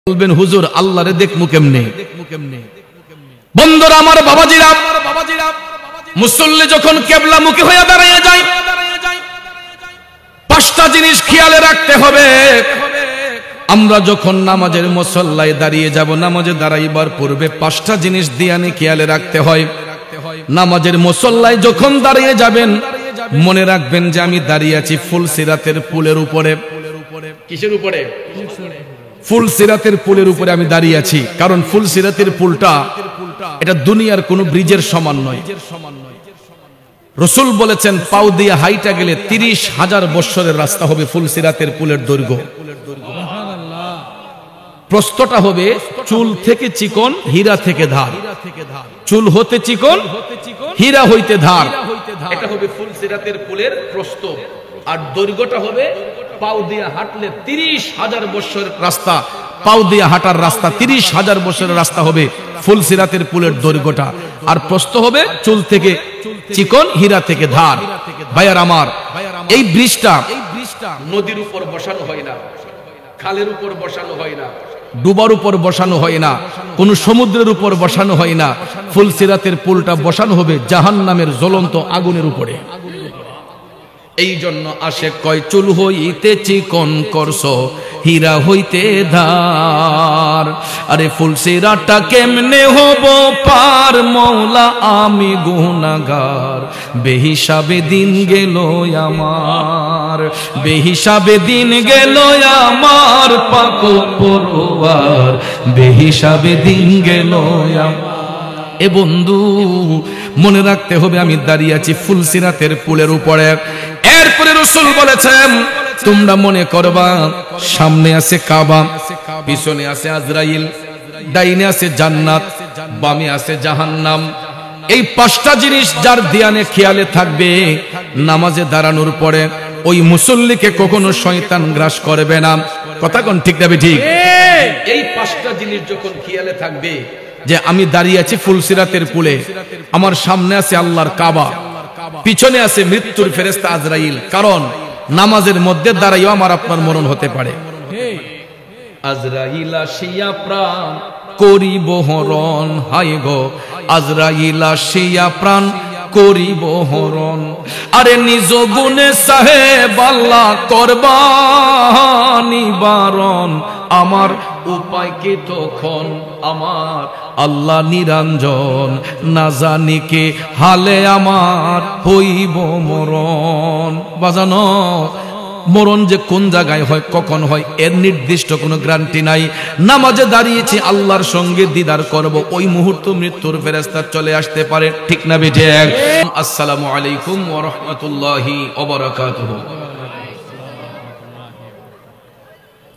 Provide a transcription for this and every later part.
বলবেন হুজুর আল্লাহরে দেখমু কেমনে? বন্ধুরা আমার, বাবাজিরা, মুসল্লি যখন কিবলা মুখী হয়ে দাঁড়িয়ে যায়, পাঁচটা জিনিস খেয়ালে রাখতে হবে। আমরা যখন নামাজের মুসল্লায় দাঁড়িয়ে যাব, নামাজে দাঁড়াইবার পূর্বে পাঁচটা জিনিস দিয়ানি খেয়ালে রাখতে হয়। নামাজের মুসল্লায় যখন দাঁড়িয়ে যাবেন, মনে রাখবেন যে আমি দাঁড়িয়ে আছি ফুলসিরাতের পুলের উপরে। কিসের উপরে? ফুলসিরাতের পুলের উপরে আমি দাঁড়িয়ে আছি। কারণ ফুলসিরাতের পুলটা এটা দুনিয়ার কোন ব্রিজের সমান নয়। রাসূল বলেছেন পাও দিয়ে হাইটা গেলে ৩০,০০০ বছরের রাস্তা হবে ফুলসিরাতের পুলের দৈর্ঘ্য। প্রস্থটা হবে চুল থেকে চিকন, হীরা থেকে ধার। চুল হতে চিকন, হীরা হইতে ধার। এটা হবে ফুলসিরাতের পুলের প্রস্থ। আর দৈর্ঘ্যটা হবে পাও দিয়ে হাঁটলে ৩০,০০০ বছরের রাস্তা। পাও দিয়ে হাঁটার রাস্তা ৩০,০০০ বছরের রাস্তা হবে ফুলসিরাতের পুলের দৈর্ঘ্যটা। আর প্রস্থ হবে চুল থেকে চিকন, হীরা থেকে ধার। ভাইয়ার আমার, এই ব্রিজটা নদীর উপর বসানো হয় না, খালের উপর বসানো হয় না, ডুবার উপর বসানো হয় না, কোন সমুদ্রের উপর বসানো হয় না। ফুলসিরাতের পুলটা বসানো হবে জাহান্নামের জ্বলন্ত আগুনের উপরে। এই জন্য আসে কয় চুল হইতে চিকন করছো, হীরা হইতে ধার। আরে ফুলসিরাতটা কেমনে হব পার, মওলা আমি গুনাহগার। বেহিসাবে দিন গেল আমার, বেহিসাবে দিন গেল আমার, পাক পরওয়ার বেহিসাবে দিন গেল আমার। এ বন্ধু, মনে রাখতে হবে আমি দাঁড়িয়ে আছি ফুলসিরাতের পুলের উপরে। এরপরে রাসূল বলেছেন তোমরা মনে করবা সামনে আছে কাবা, পিছনে আছে আজরাইল, ডাইনে আছে জান্নাত, বামে আছে জাহান্নাম। এই পাঁচটা জিনিস যার ধ্যানে খেয়ালে থাকবে, নামাজে দাঁড়ানোর পরে ওই মুসল্লিকে কখনো শয়তান গ্রাস করবে না। কথা কোন ঠিক না ঠিক? এই পাঁচটা জিনিস যখন খেয়ালে থাকবে যে আমি দাঁড়িয়ে আছি ফুলসিরাতের পুলে, আমার সামনে আছে আল্লাহর কাবা, পিছনে আছে মৃত্যুর ফেরেশতা আজরাইল। কারণ নামাজের মধ্যে দাঁড়াইও আমার আপনার মরণ হতে পারে। আজরাইল আসিয়া প্রাণ করিব হরণ, হায় গো আজরাইল আসিয়া প্রাণ করিব হরণ। আরে নিজ গুণে সাহেব আল্লাহ করবা নিবারণ, আমার উপায় কি তখন আমার আল্লাহ নিরঞ্জন। না জানি কে হালে আমার হইব মরণ। বাজানো, মরণ যে কোন জায়গায় হয়, কখন হয়, এর নির্দিষ্ট কোনো গ্যারান্টি নাই। নামাজে দাঁড়িয়েছি আল্লাহর সঙ্গে দিদার করব, ওই মুহূর্তে মৃত্যুর ফেরেশতা চলে আসতে পারে। ঠিক না বেঠে? আসসালামু আলাইকুম ওয়া রাহমাতুল্লাহি ওয়া বারাকাতুহু।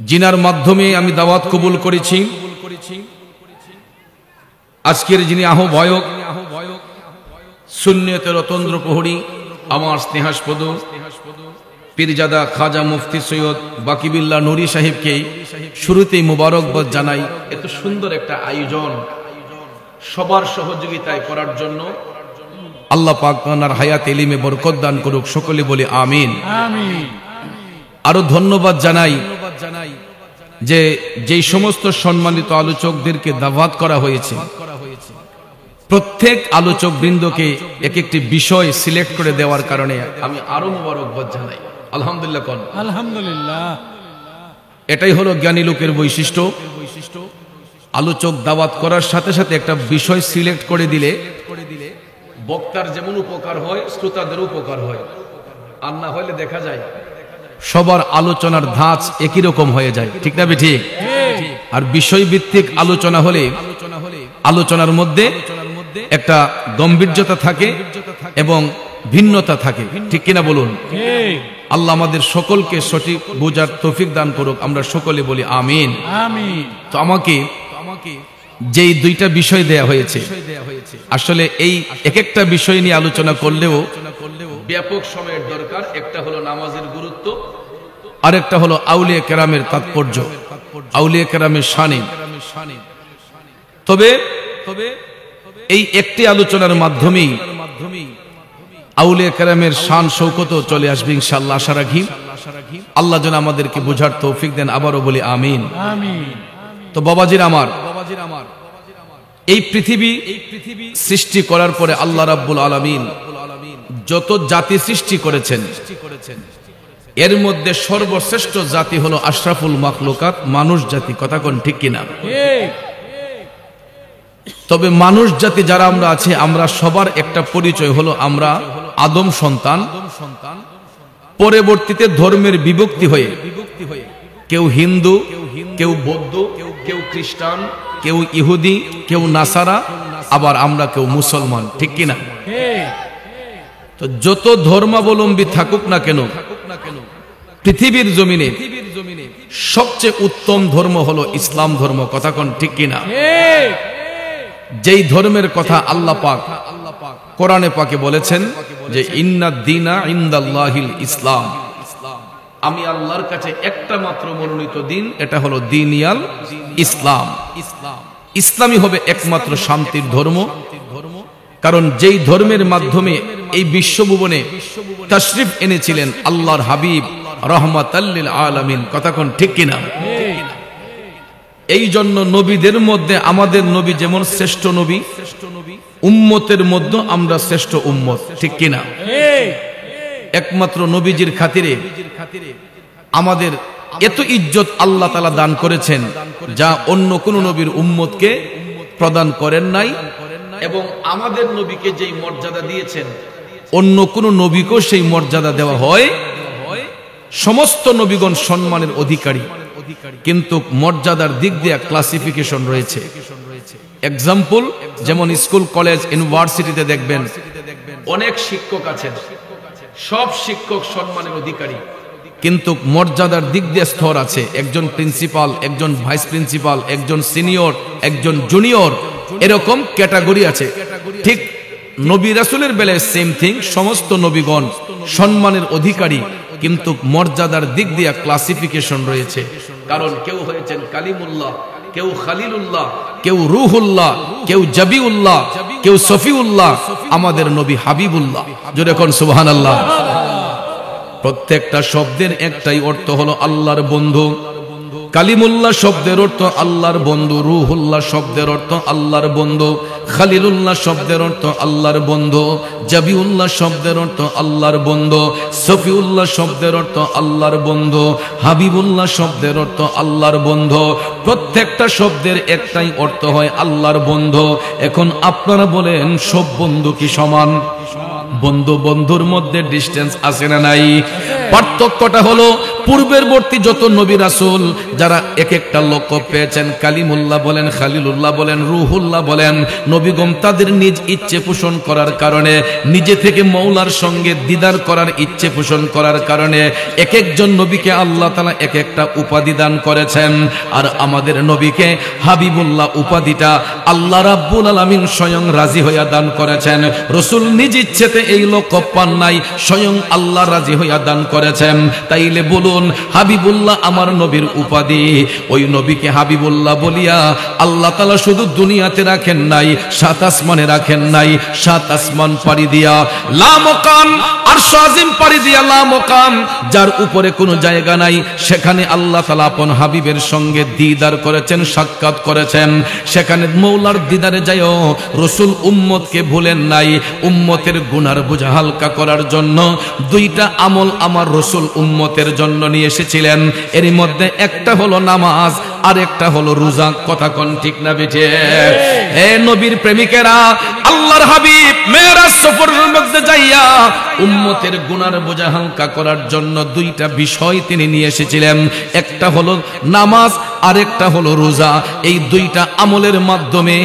জিনার মাধ্যমে আমি দাওয়াত কবুল করেছি। আজকের যিনি আহ্বায়ক, সুন্নিয়তের অতন্দ্র প্রহরী, আমার স্নেহাস্পদ পীরজাদা খাজা মুফতি সৈয়দ বাকিবিল্লাহ নুরি সাহেবকে শুরুতেই মুবারকবাদ জানাই। এত সুন্দর একটা আয়োজন সবার সহযোগিতায় করার জন্য আল্লাহ পাক তার হায়াত এলিমে বরকত দান করুক। সকলে বলি আমিন। আরো ধন্যবাদ জানাই যে যেই সমস্ত সম্মানিত আলোচকদেরকে দাওয়াত করা হয়েছে, প্রত্যেক আলোচক বৃন্দকে এক একটি বিষয় সিলেক্ট করে দেওয়ার কারণে আমি আরো মুবারকবাদ জানাই। আলহামদুলিল্লাহ কোন আলহামদুলিল্লাহ। এটাই হলো জ্ঞানী লোকের বৈশিষ্ট্য। আলোচক দাওয়াত করার সাথে সাথে একটা বিষয় সিলেক্ট করে দিলে বক্তার যেমন উপকার হয়, শ্রোতাদের উপকার হয়। আর না হলে দেখা যায় সবার আলোচনার ধাঁচ একই রকম হয়ে যায়। ঠিক না ঠিক? আর বিষয় ভিত্তিক আলোচনা হলে আলোচনার মধ্যে একটা গম্ভীর্যতা থাকে এবং ভিন্নতা থাকে। ঠিক কিনা বলুন? আল্লাহ আমাদের সকলকে সঠিক বোঝার তৌফিক দান করুক। আমরা সকলে বলি আমিন। তো আমাকে যেই দুইটা বিষয় দেয়া হয়েছে, আসলে এই এক একটা বিষয় নিয়ে আলোচনা করলেও ব্যাপক সময়ের দরকার। একটা হলো নামাজের গুরুত্ব, আর একটা হলো আউলিয়া কেরামের তাৎপর্য, আউলিয়া কেরামের শানে। তবে এই একটি আলোচনার মাধ্যমেই আউলিয়া কেরামের শান শৌকত চলে আসবে ইনশাআল্লাহ। আশা রাখি আল্লাহ যেন আমাদেরকে বোঝার তৌফিক দেন। আবারও বলি আমিন। তো বাবাজির আমার, এই পৃথিবী সৃষ্টি করার পরে আল্লাহ রাব্বুল আলামিন যত জাতি সৃষ্টি করেছেন, এর মধ্যে সর্বশ্রেষ্ঠ জাতি হলো আশরাফুল মাখলুকাত, মানুষ জাতি। কথা কোন ঠিক কিনা? তবে মানুষ জাতি যারা আমরা আছি, আমরা সবার একটা পরিচয় হলো আমরা আদম সন্তান। পরবর্তীতে ধর্মের বিভক্তি হয়ে কেউ হিন্দু, কেউ বৌদ্ধ, কেউ খ্রিস্টান, কেউ ইহুদি, কেউ নাসারা, আবার আমরা কেউ মুসলমান। ঠিক কিনা? তো যত ধর্মাবলম্বী থাকুক না কেন, পৃথিবীর জমিনে সবচেয়ে উত্তম ধর্ম হলো ইসলাম ধর্ম। কথা কোন ঠিক কিনা? যেই ধর্মের কথা আল্লাহ পাক কোরআনে পাকে বলেছেন যে ইন্নাদ দীনা ইনদাল্লাহিল ইসলাম, আমি আল্লাহর কাছে একটা মাত্র মনোনীত দিন, এটা হলো দীনিয়াল ইসলাম। ইসলামই হবে একমাত্র শান্তির ধর্ম। কারণ যেই ধর্মের মাধ্যমে এই বিশ্বভুবনে তাশরিফ এনেছিলেন আল্লাহর হাবিব রাহমাতাল লিল আলামিন। কথা কোন ঠিক কিনা? এই জন্য নবীদের মধ্যে আমাদের নবী যেমন শ্রেষ্ঠ নবী, উম্মতের মধ্যে আমরা শ্রেষ্ঠ উম্মত। ঠিক কিনা? একমাত্র নবীজির খাতিরে আমাদের এত ইজ্জত আল্লাহ তাআলা দান করেছেন, যা অন্য কোন নবীর উম্মতকে প্রদান করেন নাই। এবং আমাদের নবীকে যেই মর্যাদা দিয়েছেন, অন্য কোন নবীকেও সেই মর্যাদা দেওয়া হয়। সমস্ত নবীগণ সম্মানের অধিকারী, কিন্তু মর্যাদার দিক দিয়ে ক্লাসিফিকেশন রয়েছে। এক্সাম্পল, যেমন স্কুল, কলেজ, ইউনিভার্সিটিতে দেখবেন অনেক শিক্ষক আছেন, সব শিক্ষক সম্মানের অধিকারী, কিন্তু মর্যাদার দিক দিয়ে স্তর আছে। একজন প্রিন্সিপাল, একজন ভাইস প্রিন্সিপাল, একজন সিনিয়র, একজন জুনিয়র, এরকম ক্যাটাগরি আছে। ঠিক নবী রাসূলের বেলায় সেম থিং। সমস্ত নবীগণ সম্মানের অধিকারী, কিন্তু মর্যাদার দিক দিয়ে ক্লাসিফিকেশন রয়েছে। কারণ কেউ হয়েছেন কালিমুল্লাহ, কেউ খালিলুল্লাহ, কেউ রুহুল্লাহ, কেউ জাবিউল্লাহ, কেউ সফিউল্লাহ, আমাদের নবী হাবিবুল্লাহ। জোরে কোন সুবহানাল্লাহ। প্রত্যেকটা শব্দের একটাই অর্থ হলো আল্লাহর বন্ধু। কালিমুল্লাহ শব্দের অর্থ আল্লাহর বন্ধু, রুহুল্লাহ শব্দের অর্থ আল্লাহর বন্ধু, খালিলুল্লাহ শব্দের অর্থ আল্লাহর বন্ধু, জাবিউল্লাহ শব্দের অর্থ আল্লাহর বন্ধু, সফিউল্লাহ শব্দের অর্থ আল্লাহর বন্ধু, হাবিবুল্লাহ শব্দের অর্থ আল্লাহর বন্ধু। প্রত্যেকটা শব্দের একটাই অর্থ হয় আল্লাহর বন্ধু। এখন আপনারা বলেন, সব বন্ধু কি সমান? বন্ধু বন্ধুর মধ্যে ডিস্টেন্স আছে না নাই? পার্থক্যটা হলো পূর্বেরবর্তী যত নবী রাসূল যারা এক একটা লক্ষ্য পেয়েছেন, কালিমুল্লাহ বলেন, খালিলুল্লাহ বলেন, রুহুল্লাহ বলেন, নবীগণ তাদের নিজ ইচ্ছে পোষণ করার কারণে, নিজে থেকে মওলার সঙ্গে দিদার করার ইচ্ছে পোষণ করার কারণে এক একজন নবীকে আল্লাহ তাআলা এক একটা উপাধি দান করেছেন। আর আমাদের নবীকে হাবিবুল্লাহ উপাধিটা আল্লাহ রাব্বুল আলামিন স্বয়ং রাজি হইয়া দান করেছেন। রাসূল নিজ ইচ্ছেতে এই লক্ষ্য পান নাই, স্বয়ং আল্লাহ রাজি হইয়া দান করেছেন। তাইলে বলুন, হাবিবুল্লাহ আমার নবীর উপাধি, ওই নবীকে হাবিবুল্লাহ বলিয়া আল্লাহ তাআলা শুধু দুনিয়াতে রাখেন নাই, সাত আসমানে রাখেন নাই। সাত আসমান পাড়ি দিয়া লা মুকাম, আরশ আজিম পাড়ি দিয়া লা মুকাম, যার উপরে কোনো জায়গা নাই, সেখানে আল্লাহ তাআলা আপন হাবিবের সঙ্গে দিদার করেছেন, সাক্ষাৎ করেছেন। সেখানে মওলার দিদারে যায়ও রাসূল উম্মতকে ভুলেন নাই। উম্মতের গুনার বোঝা হালকা করার জন্য দুইটা আমল আমার রাসূল উম্মতের জন্য নিয়ে এসেছিলেন। এর মধ্যে একটা হলো নামাজ, আর একটা হলো রোজা। কথা কোন ঠিক না বেঠে? হে নবীর প্রেমিকেরা, আল্লাহর হাবিব মেরাজ সফরের মধ্যে যাইয়া উম্মতের গুনার বোঝা হালকা করার জন্য দুইটা বিষয় তিনি নিয়ে এসেছিলেন। একটা হলো নামাজ, আর একটা হলো রোজা। এই দুইটা আমলের মাধ্যমে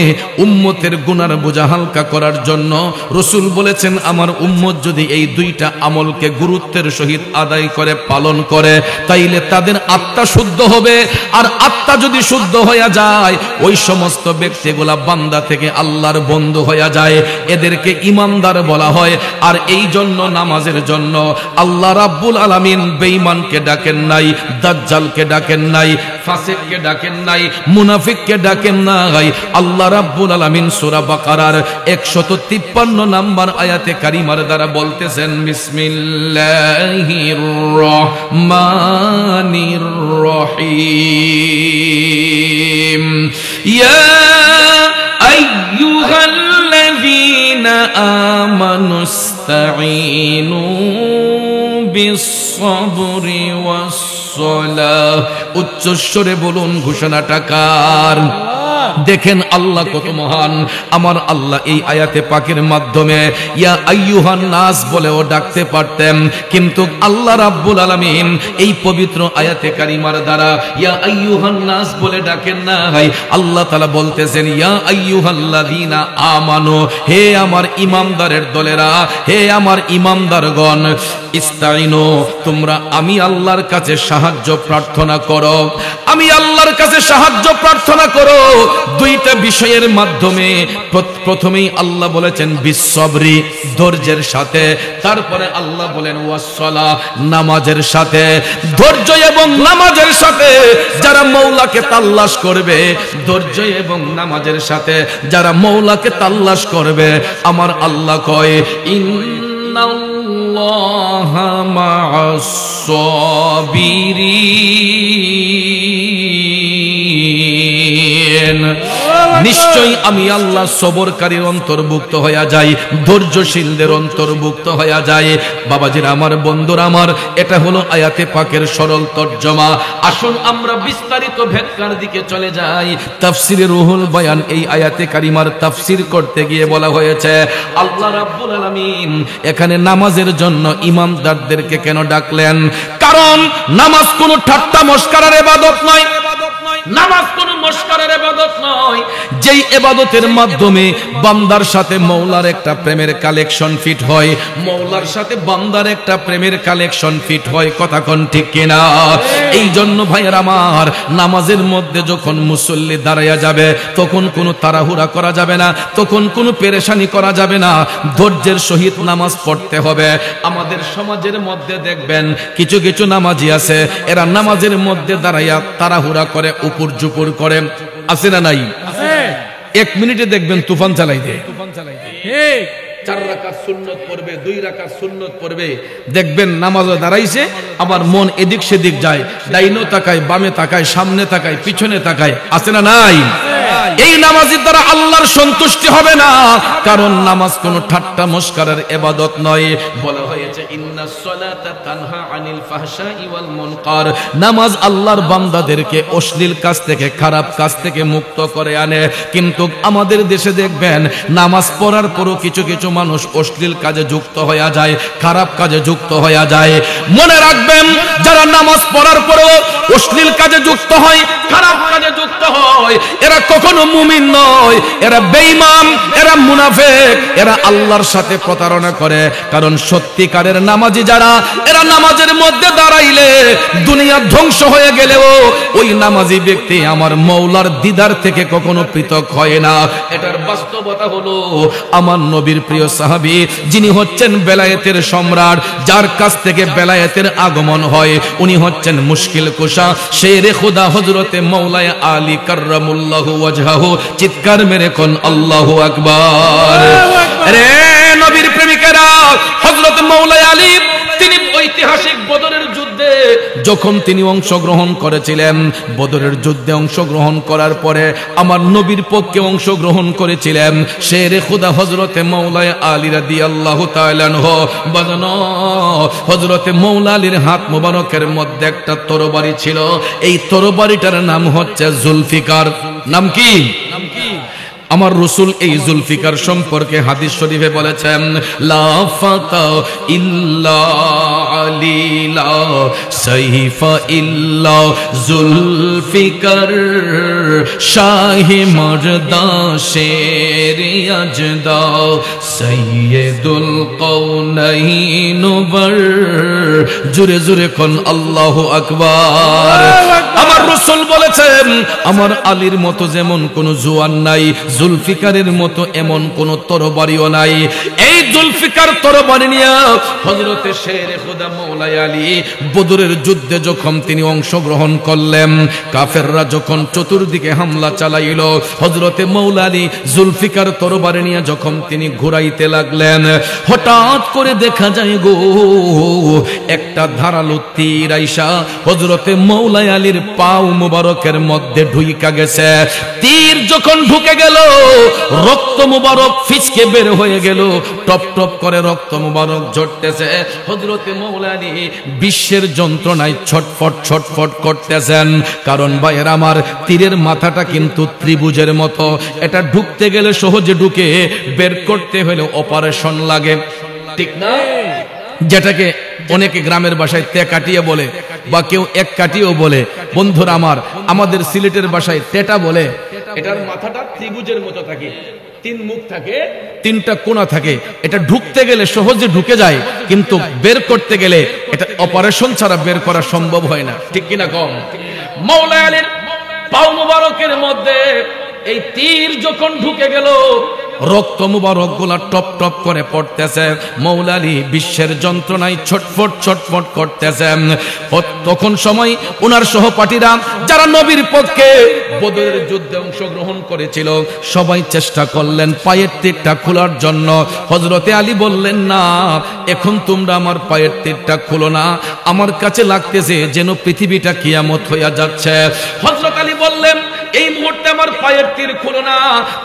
উম্মতের গুনার বোঝা হালকা করার জন্য রাসূল বলেছেন, আমার উম্মত যদি এই দুইটা আমলকে গুরুত্বের সহিত আদায় করে, পালন করে, তাইলে তাদের আত্মা শুদ্ধ হবে। আর আত্মা যদি শুদ্ধ হয়ে যায়, ওই সমস্ত ব্যক্তিগুলা বান্দা থেকে আল্লাহর বন্ধু হয়ে যায়। এদেরকে ঈমানদার বলা হয়। আর এই জন্য নামাজের জন্য আল্লাহ রাব্বুল আলামিন বেঈমানকে ডাকেন নাই, দাজ্জালকে ডাকেন নাই, ফাসিক কাফিরকে ডাকেন নাই, মুনাফিককে ডাকেন নাই। আল্লাহ রাব্বুল আলামিন সূরা বাকারার 153 নম্বর আয়াতে কারিমার দ্বারা বলতেছেন, বিসমিল্লাহির রহমানির রহিম, ইয়া আইয়ুহাল্লাযীনা আমানুস্তাঈনু বিস-সাবরি ওয়াস-সালাহ। উচ্চস্বরে বলুন, ঘোষণাটা কার? দেখেন আল্লাহ কত মহান। আমার আল্লাহ এই আয়াতে পাকের মাধ্যমে ইয়া আইয়ুহান নাস বলেও ডাকতে পারতেন, কিন্তু আল্লাহ রাব্বুল আলামিন এই পবিত্র আয়াতে কারিমার দ্বারা ইয়া আইয়ুহান নাস বলে ডাকেন না। আল্লাহ তাআলা বলতেছেন, ইয়া আইয়ুহাল্লাযীনা আমানু, হে আমার ইমানদারের দলেরা, হে আমার ইমানদারগণ, ইস্তাইনু, তোমরা আমি আল্লাহর কাছে সাহায্য প্রার্থনা করো, আমি আল্লাহর কাছে সাহায্য প্রার্থনা করো দুইটা বিষয়ের মাধ্যমে। প্রথমেই আল্লাহ বলেছেন বিসসবরি, ধৈর্যের সাথে, তারপরে আল্লাহ বলেন ওয়াসসালাহ, নামাজের সাথে। ধৈর্য এবং নামাজের সাথে যারা মওলাকে তালাশ করবে, ধৈর্য এবং নামাজের সাথে যারা মওলাকে তালাশ করবে, আমার আল্লাহ কয় ইন্নাল্লাহা মা'আস সাবিরিন, নিশ্চয়ই আমি আল্লাহ সবরকারীর অন্তর্ভুক্ত হয়ে যাই, ধৈর্যশীলদের অন্তর্ভুক্ত হয়ে যায়। বাবাজিরা আমার, বন্ধুরা আমার, এটা হলো আয়াতে পাকের সরল তর্জমা। আসুন আমরা বিস্তারিত ব্যাখ্যার দিকে চলে যাই। তাফসিরে রুহুল বয়ান এই আয়াতে কারিমার তাফসির করতে গিয়ে বলা হয়েছে, আল্লাহ রাব্বুল আলামিন এখানে নামাজের জন্য ইমামদারদেরকে কেন ডাকলেন? কারণ নামাজ কোনো ঠাট্টা মস্করার ইবাদত নয়, নামাজ কোন মস্করার ইবাদত নয়। যেই ইবাদতের মাধ্যমে বান্দার সাথে মওলার একটা প্রেমের কালেকশন ফিট হয়, মওলার সাথে বান্দার একটা প্রেমের কালেকশন ফিট হয়। কথা কোন ঠিক কিনা? এই জন্য ভাইয়ের আমার, নামাজের মধ্যে যখন মুসল্লি দাঁড়ায়া যাবে তখন কোনো তাড়াহুড়া করা যাবে না, তখন কোনো পেরেশানি করা যাবে না, ধৈর্যের সহিত নামাজ পড়তে হবে। আমাদের সমাজের মধ্যে দেখবেন কিছু কিছু নামাজি আছে, এরা নামাজের মধ্যে দাঁড়াইয়া তাড়াহুড়া করে, উপর জুপুর করে, আছে না নাই? এক মিনিটে দেখবেন তুফান চালাই দেয়। 4 রাকাত সুন্নত পড়বে, 2 রাকাত সুন্নত পড়বে, দেখবেন নামাজে দাঁড়াইছে, আবার মন এদিক সেদিক যায়, ডাইনো তাকায়, বামে তাকায়, সামনে তাকায়, পিছনে তাকায়, আছে না নাই? এই নামাজের দ্বারা আল্লাহর সন্তুষ্টি হবে না, কারণ নামাজ কোনো ঠাট্টা মস্করার ইবাদত নয়। বলা হয়েছে ইন্নাস সালাতা তানহা আনিল ফাহশাই ওয়াল মুনকার, নামাজ আল্লাহর বান্দাদেরকে অশ্লীল কাজ থেকে, খারাপ কাজ থেকে মুক্ত করে আনে। কিন্তু আমাদের দেশে দেখবেন নামাজ পড়ার পরও কিছু কিছু মানুষ অশ্লীল কাজে যুক্ত হয়ে যায়, খারাপ কাজে যুক্ত হয়ে যায়। মনে রাখবেন, যারা নামাজ পড়ার পরও অশ্লীল কাজে যুক্ত হয়, খারাপ কাজে যুক্ত হয়, এরা কখনো মুমিন নয়, এরা বেঈমান, এরা মুনাফিক, এরা আল্লাহর সাথে প্রতারণা করে। কারণ সত্যিকারের নামাজি যারা, এরা নামাজের মধ্যে দাঁড়াইলে দুনিয়া ধ্বংস হয়ে গেলেও ওই নামাজি ব্যক্তি আমার মওলার দিদার থেকে কখনো পৃথক হয় না। এটার বাস্তবতা হলো আমার নবীর প্রিয় সাহাবী, যিনি হচ্ছেন বেলায়েতের সম্রাট, যার কাছ থেকে বেলায়েতের আগমন হয়, উনি হচ্ছেন মুশকিল কুশা শেরে খুদা হযরতে মাওলায়ে আলী কাররামুল্লাহু ওয়াজহাহু। চিৎকার মেরে কোন আল্লাহু আকবার। রে নবীর প্রেমিকেরা, হযরত মাওলায়ে আলী তিনি ঐতিহাসিক বদরের যুদ্ধে যখন তিনি অংশগ্রহণ করেছিলেন, বদরের যুদ্ধে অংশগ্রহণ করার পরে আমার নবীর পক্ষে অংশগ্রহণ করেছিলেন শেরে খুদা হযরতে মাওলায়ে আলী রাদিয়াল্লাহু তাআলা আনহু। বাজানো, হযরতে মাওলা আলীর হাত মোবারকের মধ্যে একটা তরবারি ছিল, এই তরবারিটার নাম হচ্ছে জুলফিকার। নাম কি? আমার রাসূল এই জুলফিকার সম্পর্কে হাদিস শরীফে বলেছেন, লা ফাতা ইল্লা আলী, লা সাইফা ইল্লা জুলফিকার, শাহে মর্দা শেরে আজদা সৈয়দুল কওনাইন বর। জোরে জোরে কোন আল্লাহু আকবার। আমার রাসূল বলেছেন আমার আলীর মতো যেমন কোন জওয়ান নাই, জুলফিকারের মতো এমন কোন তরবারিও নাই। এই জুলফিকার তরবারি নিয়ে হযরতে শেরে খোদা মওলাই আলী বদরের যুদ্ধে যখন তিনি অংশগ্রহণ করলেন, কাফেররা যখন চতুর্দিকে হামলা চালাইল, হযরতে মওলা আলী জুলফিকার তরবারি নিয়ে যখন তিনি ঘুরাইতে লাগলেন, হঠাৎ করে দেখা যায় গো একটা ধারালো তীর আইসা হযরতে মওলা আলীর পাও মুবারকের মধ্যে ঢুইকা গেছে। তীর যখন ঢুকে গেল, রক্ত মুবারক ফিচকে বের হয়ে গেল, টপ টপ করে রক্ত মুবারক ঝরতেছে। হযরতে মওলা আলী বিশ্বের যন্ত্রণায় ছটফট ছটফট করতেছেন। কারণ ভাইয়ের আমার, তীরের মাথাটা কিন্তু ত্রিভুজের মতো, এটা ঢুকতে গেলে সহজে ঢুকে, বের করতে হলে অপারেশন লাগে, ঠিক না? যেটাকে অনেকে গ্রামের ভাষায় তে কাটিয়ে বলে, বা কেউ এক কাটিয়েও বলে। বন্ধুরা আমার, আমাদের সিলেটের ভাষায় তেটা বলে। এটার মাথাটা ত্রিভুজের মতো থাকে, তিন মুখ থাকে, তিনটা কোণা থাকে। এটা ঢুকতে গেলে সহজে ঢুকে যায়, কিন্তু বের করতে গেলে এটা অপারেশন ছাড়া বের করা সম্ভব হয় না, ঠিক কিনা কম? মওলা আলীর পাও মুবারকের মধ্যে এই তীর যখন ঢুকে গেল, রক্ত মুবারক গুলা টপ টপ করে পড়তেছে। মওলা আলী বিশ্বের যন্ত্রণায় ছটফট ছটফট করতেছে। তখন সময় ওনার সহপাঠীরা যারা নবীর পক্ষে বদরের যুদ্ধে অংশগ্রহণ করেছিল, সবাই চেষ্টা করলেন পায়ের তীরটা খোলার জন্য। হযরতে আলী বললেন, না, এখন তোমরা আমার পায়ের তীরটা খুলো না, আমার কাছে লাগতেছে যেন পৃথিবীটা কিয়ামত হইয়া যাচ্ছে। হযরত আলী বললেন, এই মুহূর্তে আমার পায়ের তীর খুলো না।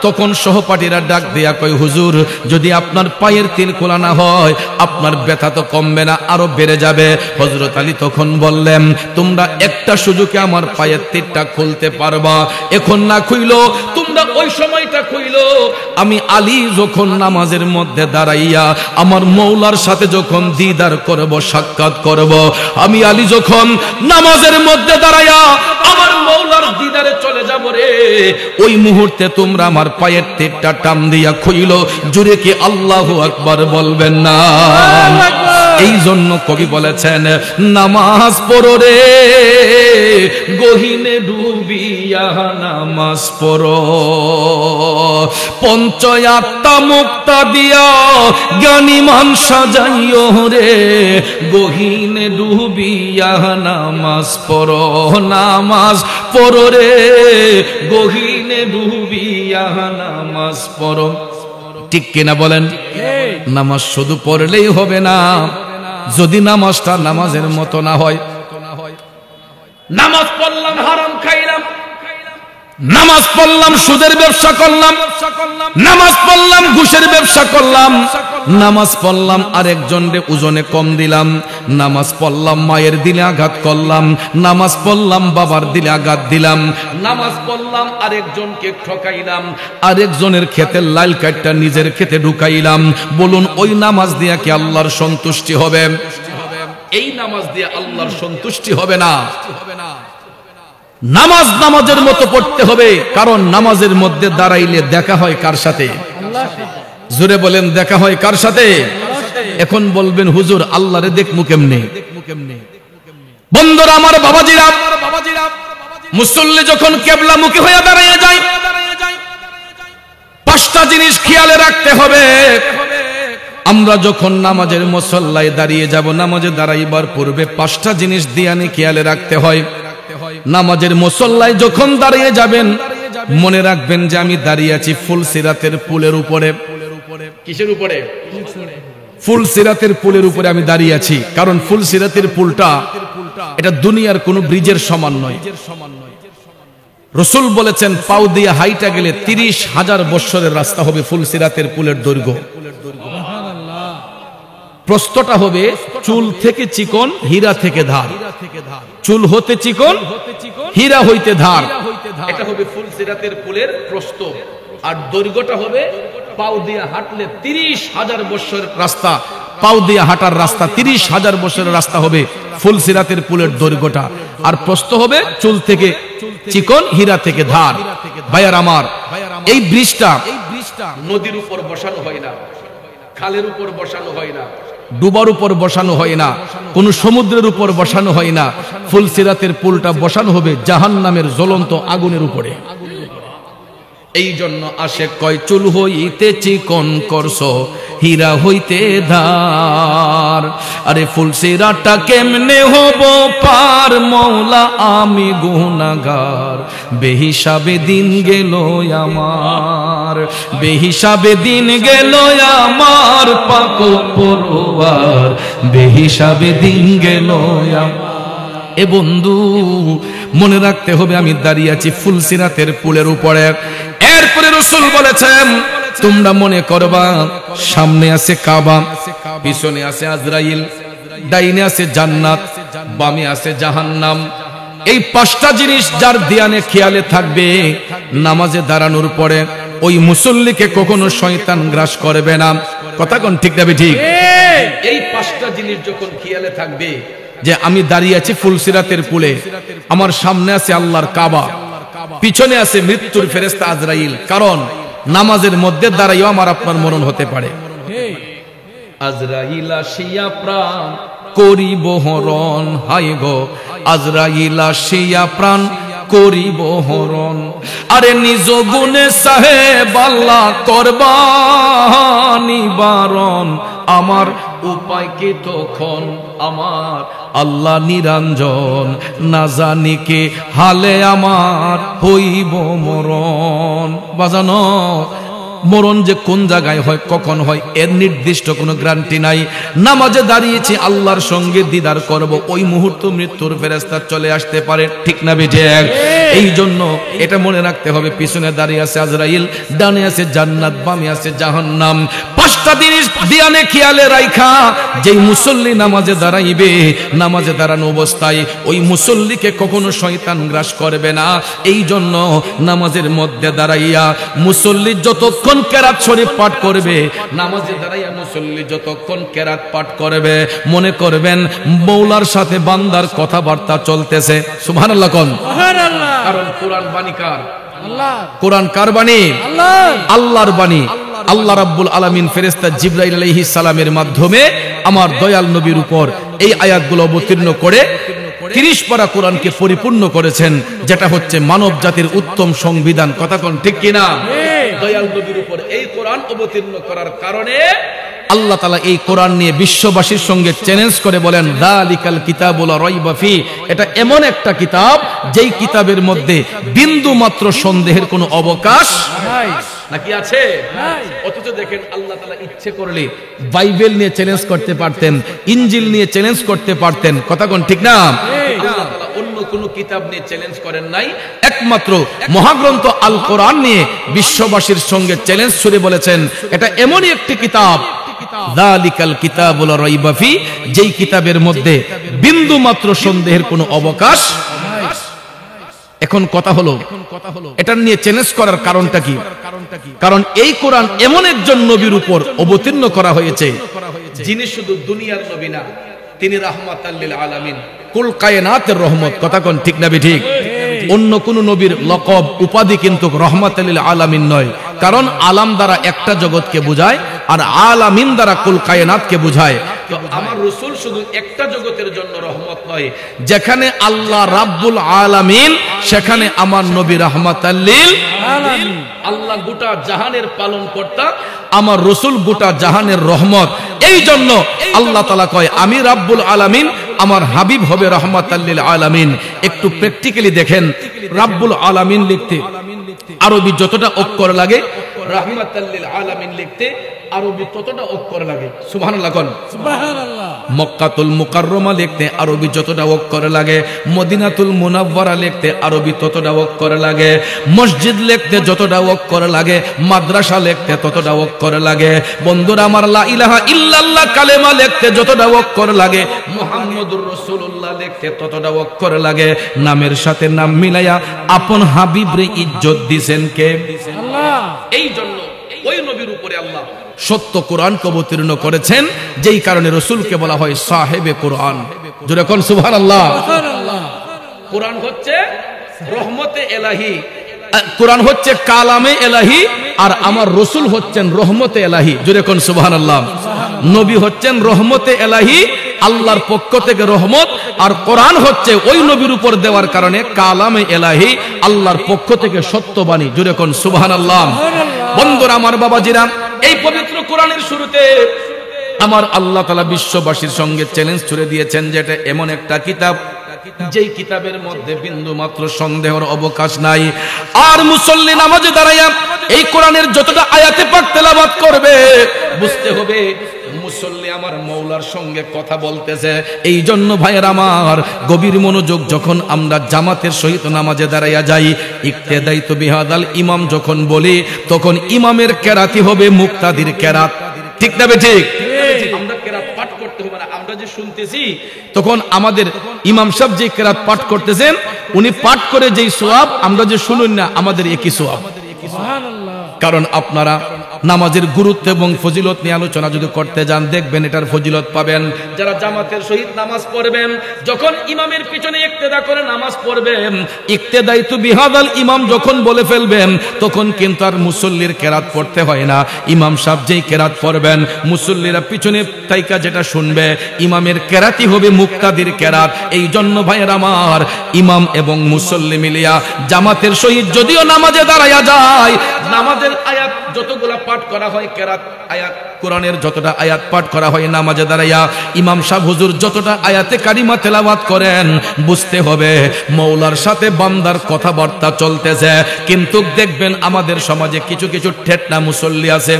তখন সহপাঠীরা ডাক দিয়া কয়, হুজুর, যদি আপনার পায়ের তীর খোলা না হয়, আপনার ব্যথা তো কমবে না, আরো বেড়ে যাবে। হযরত আলী তখন বললেন, তোমরা একটা সুযোগে আমার পায়ের তীরটা খুলতে পারবা, এখন না খুইলো তোমরা ওই সময়টা খুইলো। আমি আলী যখন নামাজের মধ্যে দাঁড়াইয়া আমার মওলার সাথে যখন দিদার করব, সাক্ষাৎ করব, আমি আলী যখন নামাজের মধ্যে দাঁড়াইয়া আমার মওলার দিদারে চলে যাব রে, ওই মুহূর্তে তোমরা আমার পায়ের তীরটা টান দিয়া খুইলো। জোরে কি আল্লাহু আকবার বলবেন না? এই জন্য কবি বলেছেন, নামাজ পড়ো রে গহীনে ডুবিয়া, নামাজ পড়ো পঞ্চয়াত্মা মুক্তা দিয়া, জ্ঞানী মান সাজাইও রে গহীনে ডুবিয়া, নামাজ পড়ো, নামাজ পড়ো রে গহীনে ডুবিয়া, নামাজ পড়ো। ঠিক কিনা বলেন? নামাজ শুধু পড়লেই হবে না, যদি নামাজটা নামাজের মতো না হয়। নামাজ পড়লাম হারাম খাইলাম, নামাজ পড়লাম সুদের ব্যবসা করলাম, নামাজ পড়লাম ঘুষের ব্যবসা করলাম, নামাজ পড়লাম আরেকজনকে ওজনে কম দিলাম, নামাজ পড়লাম মায়ের দিলে আঘাত করলাম, নামাজ পড়লাম বাবার দিলে আঘাত দিলাম, নামাজ পড়লাম আরেকজনকে ঠকাইলাম, আরেকজনের ক্ষেতের লাল কাটটা নিজের ক্ষেতে ঢুকাইলাম। বলুন, ওই নামাজ দিয়া কি আল্লাহর সন্তুষ্টি হবে? এই নামাজ দিয়ে আল্লাহর সন্তুষ্টি হবে না। নামাজ নামাজের মতো পড়তে হবে, কারণ নামাজের মধ্যে দাঁড়াইলে দেখা হয় কার সাথে? জোরে বলেন, দেখা হয় কার সাথে? এখন বলবেন, হুজুর আল্লাহরে দেখমু কেমনে? বন্ধুরা আমার, বাবাজিরা, মুসল্লি যখন কিবলামুখী হয়ে দাঁড়িয়ে যায়, পাঁচটা জিনিস খেয়ালে রাখতে হবে। আমরা যখন নামাজের মুসল্লায় দাঁড়িয়ে যাব, নামাজে দাঁড়াইবার পূর্বে পাঁচটা জিনিস দিয়ানি খেয়ালে রাখতে হয়। নামাজের মুসল্লায় যখন দাঁড়িয়ে যাবেন, মনে রাখবেন যে আমি দাঁড়িয়ে আছি ফুলসিরাতের পুলের উপরে। কিসের উপরে? ফুলসিরাতের পুলের উপরে আমি দাঁড়িয়ে আছি। কারণ ফুলসিরাতের পুলটা এটা দুনিয়ার কোনো ব্রিজের সমান নয়। রাসূল বলেছেন, পাও দিয়ে হাইটা গেলে 30,000 বছরের রাস্তা হবে ফুলসিরাতের পুলের দৈর্ঘ্য। প্রস্তটা হবে চুল থেকে চিকন, হীরা থেকে ধার। চুল হতে চিকন, হীরা হইতে ধার। এটা হবে ফুলসিরাতের পুলের প্রস্থ। আর দৈর্ঘ্যটা হবে, পাও দিয়ে হাঁটলে 30,000 বছরের রাস্তা, পাও দিয়ে হাঁটার রাস্তা 30,000 বছরের রাস্তা হবে ফুলসিরাতের পুলের দৈর্ঘ্যটা। আর প্রস্থ হবে চুল থেকে চিকন, হীরা থেকে ধার। ভাইয়ার আমার, এই ব্রিজটা নদীর উপর বসানো হয় না, খালের উপর বসানো হয় না, ডুবার উপর বসানো হয় না, কোন সমুদ্রের উপর বসানো হয় না। ফুলসিরাতের পুলটা বসানো হবে জাহান্নামের জ্বলন্ত আগুনের উপরে। এই জন্য আশেক কয় চুল হইতে চিকন করছো হীরা হইতে ধার। আরে ফুলসিরাতটা কেমনে হব পার মওলা আমি গুনাহগার, বেহিসাবে দিন গেল আমার, বেহিসাবে দিন গেল আমার পাক পরওয়ার, বেহিসাবে দিন গেল আমার। এ বন্ধু মনে রাখতে হবে আমি দাঁড়িয়ে আছি ফুলসিরাতের পুলের উপরে। এরপরে রাসূল বলেছেন তোমরা মনে করবা সামনে আছে কাবা, পিছনে আছে আজরাইল, ডাইনে আছে জান্নাত, বামে আছে জাহান্নাম। এই পাঁচটা জিনিস যার ধ্যানে খেয়ালে থাকবে নামাজে দাঁড়ানোর পরে ওই মুসল্লিকে কখনো শয়তান গ্রাস করবে না। কথা কোন ঠিক না ঠিক? এই পাঁচটা জিনিস যখন খেয়ালে থাকবে যে আমি দাঁড়িয়ে আছি ফুলসিরাতের পুলে, আমার সামনে আছে আল্লাহর কাবা, পিছনে আছে মৃত্যুর ফেরেশতা আজরাইল, কারণ নামাজের মধ্যে দাঁড়াইও আমার আপনার মরণ হতে পারে। আজরাইল আসিয়া প্রাণ করিব হরণ, হায় গো আজরাইল আসিয়া প্রাণ করিব হরণ। আরে নিজ গুণে সাহেব আল্লাহ করবা নিবারণ, আমার উপায় কি তখন আমার আল্লাহ নিরঞ্জন, না জানি কে হালে আমার হইব মরণ। বাজানো মরণ যে কোন জায়গায় হয় কখন হয় এর নির্দিষ্ট কোনো গ্যারান্টি নাই। নামাজে দাঁড়িয়েছি আল্লাহর সঙ্গে দিদার করব, ওই মুহূর্ত মৃত্যুর ফেরেশতা চলে আসতে পারে, ঠিক না বেজে? এই জন্য এটা মনে রাখতে হবে পিছনে দাঁড়িয়ে আছে আজরাইল, ডানে আছে জান্নাত, বামে আছে জাহান্নাম। পাঁচটা জিনিস ধ্যানে খেয়ালে রাখা যেই মুসল্লি নামাজে দাঁড়াইবে, নামাজে দাঁড়ানো অবস্থায় ওই মুসল্লিকে কখনো শয়তান গ্রাস করবে না। এই জন্য নামাজের মধ্যে দাঁড়াইয়া মুসল্লি যতক্ষণ কেরাত শরীফ পাঠ করবে, নামাজে দাঁড়াইয়া মুসল্লি যতক্ষণ কেরাত পাঠ করবে মনে করবেন মওলার সাথে বান্দার কথাবার্তা চলতেছে। সুবহানাল্লাহ কোন? সুবহানাল্লাহ। কারণ কোরআন বাণী কার? আল্লাহ। কোরআন কার বাণী? আল্লাহ, আল্লাহর বাণী। আল্লাহ রাব্বুল আলামিন ফেরেশতা জিবরাইল আলাইহিস সালামের মাধ্যমে আমার দয়াল নবীর উপর এই আয়াতগুলো অবতীর্ণ করে 30 পারা কোরআনকে পরিপূর্ণ করেছেন, যেটা হচ্ছে মানব জাতির উত্তম সংবিধান। কথা কোন ঠিক কিনা? দয়াল নবীর উপর এই কোরআন অবতীর্ণ করার কারণে আল্লাহ তাআলা এই কোরআন নিয়ে বিশ্ববাসীর সঙ্গে চ্যালেঞ্জ করে বলেন যালিকাল কিতাবু লা রাইবা ফি, এটা এমন একটা কিতাব যেই কিতাবের মধ্যে বিন্দু মাত্র সন্দেহের কোনো অবকাশ নাই। নাকি আছে? অথচ দেখেন আল্লাহ তাআলা ইচ্ছে করলে বাইবেল নিয়ে চ্যালেঞ্জ করতে পারতেন, ইনজিল নিয়ে চ্যালেঞ্জ করতে পারতেন। কথা কোন ঠিক না? আল্লাহ তাআলা অন্য কোন কিতাব নিয়ে চ্যালেঞ্জ করেন নাই, একমাত্র মহাগ্রন্থ আল কোরআন নিয়ে বিশ্ববাসীর সঙ্গে চ্যালেঞ্জ ছুড়ে বলেছেন এটা এমনই একটি কিতাব যালিকাল কিতাবু লা রাইবা ফি, যেই কিতাবের মধ্যে বিন্দু মাত্র সন্দেহের কোনো অবকাশ নাই। এখন কথা হলো এটা নিয়ে চ্যালেঞ্জ করার কারণটা কি? কারণ এই কোরআন এমন একজন নবীর উপর অবতীর্ণ করা হয়েছে যিনি শুধু দুনিয়ার নবী না, তিনি রাহমাতাল লিল আলামিন, কুল কায়নাতের রহমত। কথা কোন ঠিক না ঠিক? অন্য কোন নবীর লকব উপাধি কিন্তু রাহমাতাল লিল আলামিন নয়, কারণ আলাম দ্বারা একটা জগৎকে বোঝায় আর আলামিন দ্বারা কুল কায়নাতকে বোঝায়। তো আমার রাসূল শুধু একটা জগতের জন্য রহমত নয়, যেখানে আল্লাহ রাব্বুল আলামিন সেখানে আমার নবী রাহমাতাল লিল আলামিন। আল্লাহ গোটা জাহানের পালনকর্তা, আমার রাসূল গোটা জাহানের রহমত। এই জন্য আল্লাহ তাআলা কয় আমি রাব্বুল আলামিন, আমার হাবিব হবে রাহমাতাল লিল আলামিন। একটু প্র্যাকটিক্যালি দেখেন, রাব্বুল আলামিন লিখতে আরবি যতটা অক্ষর লাগে, রাহমাতাল লিল আলামিন লিখতে আরবি ততটা অক্ষর লাগে। সুবহানাল্লাহ কোন? সুবহানাল্লাহ। মক্কাতুল মুকাররমা লিখতে আরবি যতটা অক্ষর লাগে, মদিনাতুল মুনাওয়ারা লিখতে আরবি ততটা অক্ষর লাগে, মসজিদ লিখতে যতটা অক্ষর লাগে, মাদ্রাসা লিখতে ততটা অক্ষর লাগে। বন্ধুরা আমার, লা ইলাহা ইল্লাল্লাহ কালেমা লিখতে যতটা অক্ষর লাগে, মুহাম্মদুর রাসূলুল্লাহ লিখতে ততটা অক্ষর লাগে। নামের সাথে নাম মিলাইয়া আপন হাবিবরে ইজ্জত দিবেন কে? আল্লাহ। এই জন্য ওই নবীর উপরে আল্লাহ সত্য কোরআনকে অবতীর্ণ করেছেন, যেই কারণে রাসূলকে বলা হয় সাহেবে কোরআন। জোরে কোন সুবহানাল্লাহ। কোরআন হচ্ছে রহমতে এলাহি, কোরআন হচ্ছে কালামে এলাহি, আর আমার রসুল হচ্ছেন রহমতে এলাহি। জোরে কোন সুবহানাল্লাহ। নবী হচ্ছেন রহমতে এলাহি, আল্লাহর পক্ষ থেকে রহমত, আর কোরআন হচ্ছে ওই নবীর উপর দেওয়ার কারণে কালামে এলাহি, আল্লাহর পক্ষ থেকে সত্যবাণী। জোরে কোন সুবহানাল্লাহ। বন্ধুরা আমার, বাবাজিরা, এই পবিত্র কোরআনের শুরুতে আমার আল্লাহ তাআলা বিশ্ববাসীর সঙ্গে চ্যালেঞ্জ ছুড়ে দিয়েছেন যে এটা এমন একটা কিতাব যেই কিতাবের মধ্যে বিন্দু মাত্র সন্দেহের অবকাশ নাই। আর মুসল্লি নামাজে দাঁড়াইয়া এই কোরআনের যতটা আয়াতে পাক তেলাওয়াত করবে, বুঝতে হবে মুসল্লি আমার মৌলার সঙ্গে কথা বলতেছে। এই জন্য ভাইয়ের আমার, গভীর মনোযোগ যখন আমরা জামাতের সহিত নামাজে দাঁড়াইয়া যাই, ইক্তেদাইতু বিহাদাল ইমাম যখন বলি, তখন ইমামের কেরাতি হবে মুক্তাদির কেরাত। ঠিক না ঠিক? আমরা কেরাত পাঠ করতে হবে না, আমরা যে শুনতেছি, তখন আমাদের ইমাম সাহেব যে কেরাত পাঠ করতেছেন, উনি পাঠ করে যেই সওয়াব, আমরা যে শুনুন না, আমাদের একই সওয়াব। কারণ আপনারা নামাজের গুরুত্ব এবং ফজিলত নিয়ে আলোচনা যদি করতে যান, দেখবেন এটার ফজিলত পাবেন। যারা জামাতের সহিত নামাজ পড়বেন, যখন ইমামের পিছনে ইক্তেদা করে নামাজ পড়বেন, ইক্তেদাইতু বিহাদাল ইমাম যখন বলে ফেলবেন, তখন কিন্তু আর মুসল্লির কেরাত পড়তে হয় না। ইমাম সাহেব যেই কেরাত পড়বেন, মুসল্লিরা পিছনে তাইকা যেটা শুনবে, ইমামের কেরাতই হবে মুক্তাদির কেরাত। এই জন্য ভাইয়ের আমার, ইমাম এবং মুসল্লি মিলিয়া জামাতের সহিত যদিও নামাজে দাঁড়াইয়া যায়, নামাজের আয়াত যতগুলা পাঠ করা হয়, কেরাত আয়াত কোরআনের যতটা আয়াত পাঠ করা হয় নামাজে দাঁড়াইয়া, ইমাম সাহেব হুজুর যতটা আয়াতে কারিমা তেলাওয়াত করেন, বুঝতে হবে মৌলার সাথে বান্দার কথাবার্তা চলতেছে। কিন্তু দেখবেন আমাদের সমাজে কিছু কিছু ঠেটনা মুসল্লি আছে,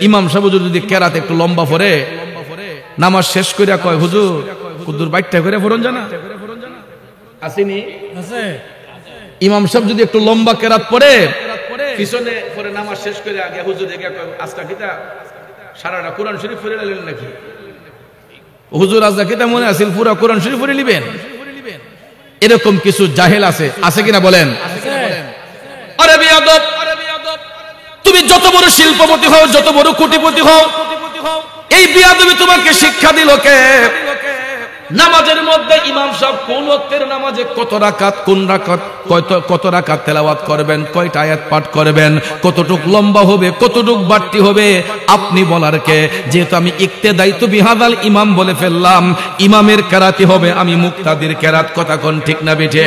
ইমাম সাহেব হুজুর যদি কেরাত একটু লম্বা পড়ে, নামাজ শেষ করিয়া কয়, হুজুর কুদ্দুর বাইটটা করে পড়ুন জানা আসেনি আছে। ইমাম সাহেব যদি একটু লম্বা কেরাত পড়ে, পিছনে পরে নামাজ শেষ করে আগে হুজুর দেখে আজকা কিতা সারাটা কোরআন শরীফ পড়ে নিলেন নাকি? হুজুর আজকা কিতা মনে আছে পুরো কোরআন শরীফ পড়ে নিবেন? এরকম কিছু জাহেল আছে কিনা বলেন? আরে বেয়াদব, তুমি যত বড় শিল্পপতি হও, যত বড় কোটিপতি হও, এই বেয়াদবি তোমাকে শিক্ষা দিল কে? নামাজের মধ্যে ইমাম সাহেব কোন ওয়াক্তের নামাজে কত রাকাত, কোন রাকাত কত রাকাত তেলাওয়াত করবেন, কয়টা আয়াত পাঠ করবেন, কতটুক লম্বা হবে, কতটুক বাড়তি হবে, আপনি বলার কে? যেহেতু আমি ইক্তেদাইতু বিহাদাল ইমাম বলে ফেললাম, ইমামের কেরাতি হবে, আমি মুক্তাদির কেরাত। কথা কোন ঠিক না বেঠে?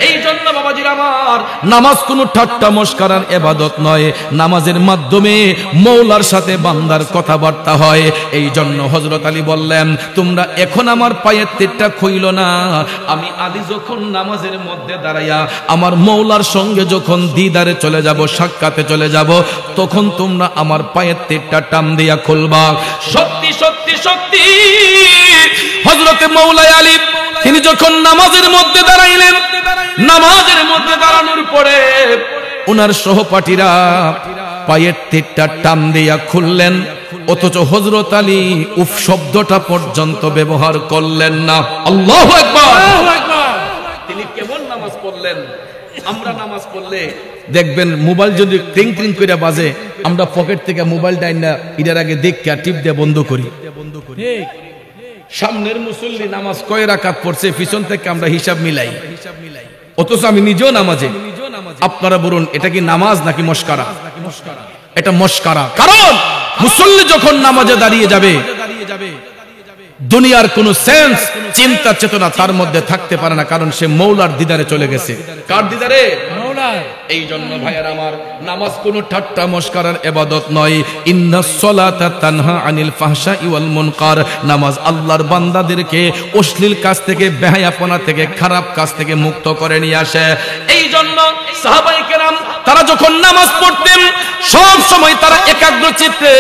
এই জন্য বাবাজির আমার, নামাজ কোনো ঠাট্টা মস্করার ইবাদত নয়, নামাজের মাধ্যমে মওলার সাথে বান্দার কথাবার্তা হয়। এই জন্য হযরত আলী বললেন, তোমরা এখন আমার পায়ের তেরটা খুইল না, আমি আলী যখন নামাজের মধ্যে দাঁড়াইয়া আমার মওলার সঙ্গে যখন দিদারে চলে যাব, সাক্ষাতে চলে যাব, তখন তোমরা আমার পায়ের তেরটা টান দিয়া খুলবা। সত্যি সত্যি সত্যি হযরতে মওলা আলী তিনি যখন নামাজের মধ্যে দাঁড়াইলেন, নামাজের মধ্যে দাঁড়ানোর পরে ওনার সহপাঠীরা পায়ের তেরটা টান দিয়া খুললেন, অথচ হযরত আলী উফ শব্দটা পর্যন্ত ব্যবহার করলেন না। আল্লাহু আকবার। তিনি কেমন নামাজ পড়লেন? আমরা নামাজ পড়লে দেখবেন মোবাইল যদি ক্রিং ক্রিং করে বাজে, আমরা পকেট থেকে মোবাইলটা না এর আগে দেখে টিপ দিয়ে বন্ধ করি। ঠিক সামনের মুসল্লি নামাজ কয় রাকাত পড়ছে, পিছন থেকে আমরা হিসাব মিলাই, অথচ আমি নিজেও নামাজে। আপনারা বলুন, এটা কি নামাজ নাকি মস্কারা? এটা মস্কারা। কারণ মুসল্লি যখন নামাজে দাঁড়িয়ে যাবে, দুনিয়ার কোন সেন্স, চিন্তা চেতনা তার মধ্যে থাকতে পারে না, কারণ সে মওলার দিদারে চলে গেছে। কার দিদারে? মওলার। এই জন্য ভাইয়ের আমার, নামাজ কোন ঠাট্টা মস্করার ইবাদত নয়। ইন্নাস সালাতা তানহা আনিল ফাহশাই ওয়াল মুনকার। নামাজ আল্লাহর বান্দাদেরকে অশ্লীল কাজ থেকে, বেহায়াপনা থেকে, খারাপ কাজ থেকে মুক্ত করে নিয়ে আসে। এই জন্য সাহাবায়ে কেরাম তারা যখন নামাজ পড়তেন, সব সময় তারা একাগ্র চিত্তে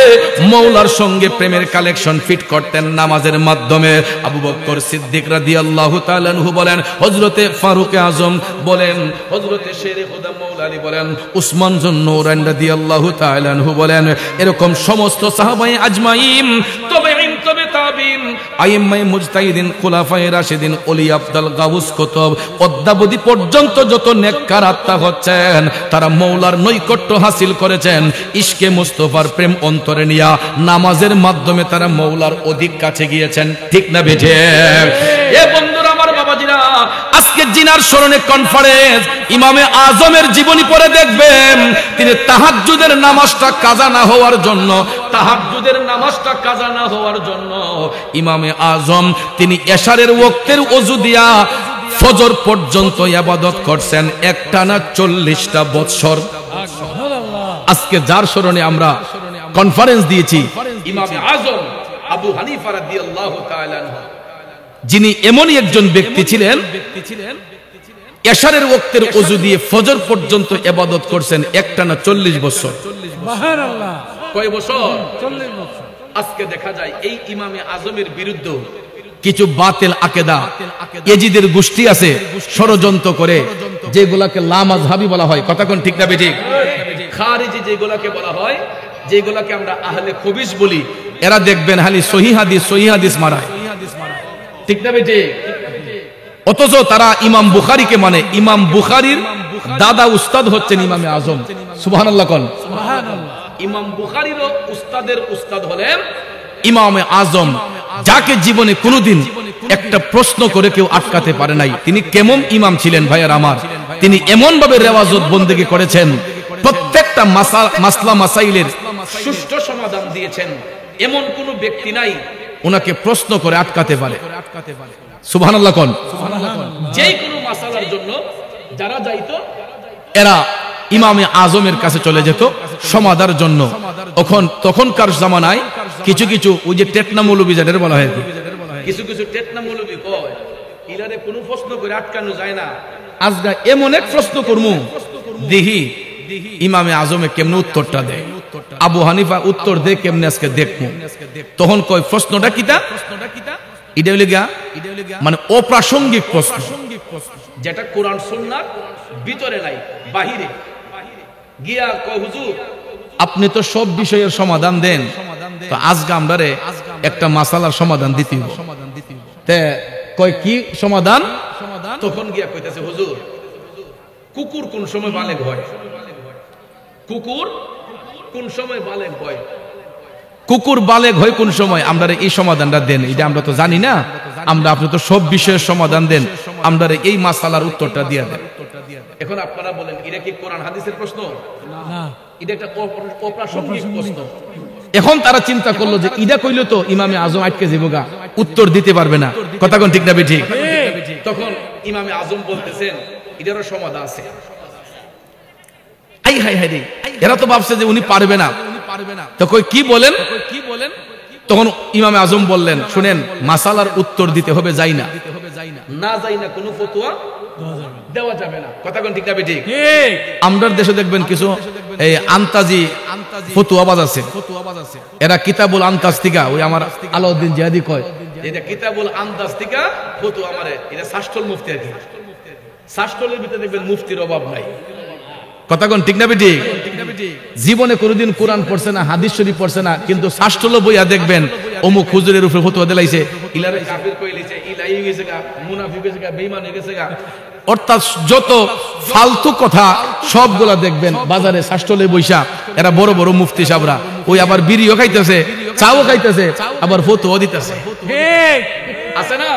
মওলার সঙ্গে প্রেমের কালেকশন ফিট করতেন নামাজের মাধ্যমে। আবু বকর সিদ্দিক রাদিয়াল্লাহু তাআলা আনহু বলেন, হযরতে ফারুক আযম বলেন, হযরতে শেরে খুদা মওলা আলী বলেন, উসমান জুন নূরাইন রাদিয়াল্লাহু তাআলা আনহু বলেন, এরকম সমস্ত সাহাবায়ে আজমাইন, তবে তাবিন, আইম্মায়ে মুজতাহিদিন, খুলাফায়ে রাশিদিন, ওলি আফদাল, গাউস, কুতুব, অদ্যাবধি পর্যন্ত যত নেককার আত্মা হচ্ছেন, তারা মওলার নৈকট্য হাসিল করেছেন ইশকে মুস্তাফার প্রেম অন্তরে নিয়া। নামাজের মাধ্যমে তারা মওলার অধিক কাছে গিয়েছেন। ঠিক না বেঠে? এ বন্ধুরা আমার, বাবাজিরা, আজকে জিনার স্মরণে কনফারেন্স, ইমামে আজমের জীবনী পড়ে দেখবেন তিনি তাহাজ্জুদের নামাজটা কাজা না হওয়ার জন্য, তাহাজ্জুদের নামাজটা কাজা না হওয়ার জন্য ইমামে আজম তিনি এশারের ওয়াক্তের ওযু দিয়া ফজর পর্যন্ত ইবাদত করছেন একটানা 40টা বৎসর। আজকে যার স্মরণে আমরা কনফারেন্স দিয়েছি ইমামে আজম আবু হানিফা রাদিয়াল্লাহু তাআলা আনহু, যিনি এমনই একজন ব্যক্তি ছিলেন এশারের ওয়াক্তের ওযু দিয়ে ফজর পর্যন্ত ইবাদত করছেন একটানা 40 বছর। সুবহানাল্লাহ। কয় বছর? 40 বছর। আজকে দেখা যায় এই ইমামে আজমের বিরুদ্ধে কিছু বাতিল আকীদা ইয়াজিদের গোষ্ঠী আছে, ষড়যন্ত্র করে যেগুলাকে লামাযহাবি বলা হয়, কথা কোন ঠিক না বেঠিক? খারিজি যেগুলাকে বলা হয়, যেগুলাকে আমরা আহলে খবিস বলি, এরা দেখবেন খালি সহিহ হাদিস মারায়, ঠিক না বেঠিক? অথচ তারা ইমাম বুখারীকে মানে ইমাম বুখারীর দাদা উস্তাদ হচ্ছেন ইমামে আজম। সুবহানাল্লাহ কোন? সুবহানাল্লাহ। ইমাম বুখারীর উস্তাদের উস্তাদ হলেন ইমামে আজম, যাকে জীবনে কোনোদিন একটা প্রশ্ন করে কেউ আটকাতে পারে নাই। তিনি কেমন ইমাম ছিলেন ভাইয়ার আমার, তিনি এমন ভাবে রেওয়াজত বন্দেগী করেছেন, প্রত্যেকটা মাসলা মাসাইলের সুষ্ঠু সমাধান দিয়েছেন, এমন কোন ব্যক্তি নাই ওনাকে প্রশ্ন করে আটকাতে পারে। সুবহানাল্লাহ কোন? যে কোনো মাসালার জন্য যারা যাইতো এরা ইমামে আজমের কাছে চলে যেত সমাধানের জন্য। তখনকার জামানায় কিছু কিছু ওই যে টেটনা মৌলবী যাদের বলা হয়, কিছু কিছু টেটনা মৌলবী কয় ইলারে কোনো প্রশ্ন করে আটকানো যায় না, আজগা এমন এক প্রশ্ন করমু দেখি ইমামে আজমে কেমনে উত্তরটা দেয়, আবু হানিফা উত্তর দেয় কেমনে আজকে দেখবো। তখন কয় প্রশ্নটা কিতা? এটা হইলে গিয়া মানে অপ্রাসঙ্গিক প্রশ্ন, যেটা কোরআন সুন্নাহর ভিতরে নাই, বাহিরে গিয়া কয় হুজুর আপনি তো সব বিষয়ের সমাধান দেন, তো আজকে আমরারে একটা মাসালার সমাধান দিতে হবে। তে কয় কি সমাধান? তখন গিয়া কইতাছে হুজুর কুকুর কোন সময় বালেগ হয়, কুকুর কোন সময় বালেগ হয়, কুকুর বালেগ হয় কোন সময়, আমরা এই সমাধানটা দেন। এটা আমরা তো জানি না, আমরা আপনি তো সব বিষয়ের সমাধান দেন, আমরা এই মাসালার উত্তরটা দিয়ে দেন। এখন আপনারা বলেন এটা কি কোরআন হাদিসের প্রশ্ন? না, এটা একটা অপ্রাসঙ্গিক প্রশ্ন। এখন তারা চিন্তা করলো যে ইডা কইলো তো ইমামে আজম আটকে যাবগা, উত্তর দিতে পারবে না, কথা কোন ঠিক না বেঠিক? তখন ইমামে আজম বলতেছেন এটারও সমাধান আছে। আই হাই হাই রে, এরা তো ভাবছে যে উনি পারবে না, তো কই কি বলেন? তখন ইমামে আজম বললেন শুনেন, মাসালার উত্তর দিতে হবে, যাই না না যাই না কোনো ফতোয়া দেওয়া যাবে না, কথা কোন ঠিক না বেঠিক? আমরা দেশে দেখবেন কিছু এই আন্তাজি ফতোয়াবাজ আছে, এরা কিতাবুল আন্তাজ থেকে, ওই আমার আলাউদ্দিন জিহাদি কয় এটা কিতাবুল আন্তাজ থেকে ফতোয়া, আমারে এটা শাস্ত্রল মুফতি আর কি, শাস্ত্রলের ভিতরে দেখবেন মুফতির অভাব নাই, কথা কোন ঠিক না বেঠিক? জীবনে কোনোদিন কোরআন পড়ছে না, হাদিস শরীফ পড়ছে না, কিন্তু শাস্ত্রল বইয়া দেখবেন অমুক হুজুরের উপরে ফতোয়া দিলাইছে, ইলারে কাফির কইলিছে, ইলাই হইছে গা, মুনাফিক হইছে গা, বেঈমান হয়ে গেছে গা, অর্থাৎ যত ফালতু কথা সবগুলা দেখবেন বাজারে শাস্ত্রলে বইসা এরা বড় বড় মুফতি সাহেবরা, ওই আবার বিড়িও খাইতেছে, চাও খাইতেছে, আবার ফতোয়া দিতেছে, ঠিক আছে না?